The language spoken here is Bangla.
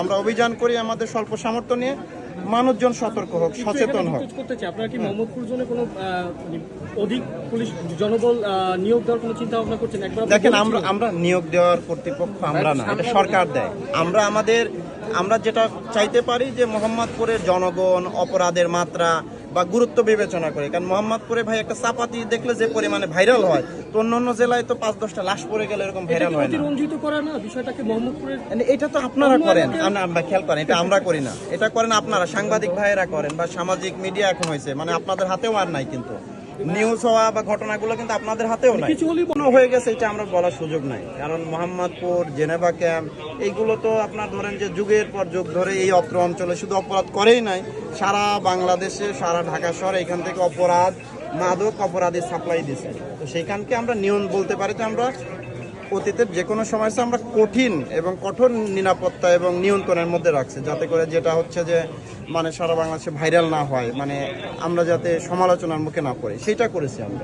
আমরা অভিযান করি আমাদের স্বল্প সামর্থ্য নিয়ে, মানুষজন সতর্ক হোক, সচেতন হোক। আপনারা কি মোহাম্মদপুর জোনে কোনো অধিক পুলিশ জনবল নিয়োগ দেওয়ার কোনো চিন্তা ভাবনা করছেন? দেখেন, আমরা নিয়োগ দেওয়ার কর্তৃপক্ষ আমরা না, এটা সরকার দেয়। আমরা যেটা চাইতে পারি যে মোহাম্মদপুরের জনগণ অপরাধের মাত্রা বা গুরুত্ব বিবেচনা করে, কারণ মোহাম্মদপুরে ভাই একটা চাপাতি দেখলে যে পরিমাণে ভাইরাল হয়, তো অন্য জেলায় তো 5-10টা লাশ পড়ে গেলে এরকম ভাইরাল হয় না। রঞ্জিত করা না বিষয়টাকে মোহাম্মদপুরের, এটা তো আপনারা করেন, আমরা খেয়াল করেন, এটা আমরা করি না, এটা করেন আপনারা, সাংবাদিক ভাইয়েরা করেন, বা সামাজিক মিডিয়া এখন হয়েছে, মানে আপনাদের হাতেও আর নাই, কিন্তু নিউজ হওয়া বা ঘটনাগুলো কিন্তু আপনাদের হাতেও নাই। কোনো হয়ে গেছে এটা আমরা বলার সুযোগ নাই, কারণ মোহাম্মদপুর, জেনেভা ক্যাম্প, এইগুলো তো আপনার ধরেন যে যুগের পর যুগ ধরে এই অত্র অঞ্চলে শুধু অপরাধ করেই নাই, সারা বাংলাদেশে, সারা ঢাকা শহরে এখান থেকে মাদক অপরাধী সাপ্লাই দিছে। তো সেইখানকে আমরা নিয়ম বলতে পারি যে আমরা অতীতের যে কোনো সময় আমরা কঠিন এবং কঠোর নিরাপত্তা এবং নিয়ন্ত্রণের মধ্যে রাখছি, যাতে করে যেটা হচ্ছে যে মানে সারা বাংলাদেশে ভাইরাল না হয়, মানে আমরা যাতে সমালোচনার মুখে না পড়ি, সেটা করেছি আমরা।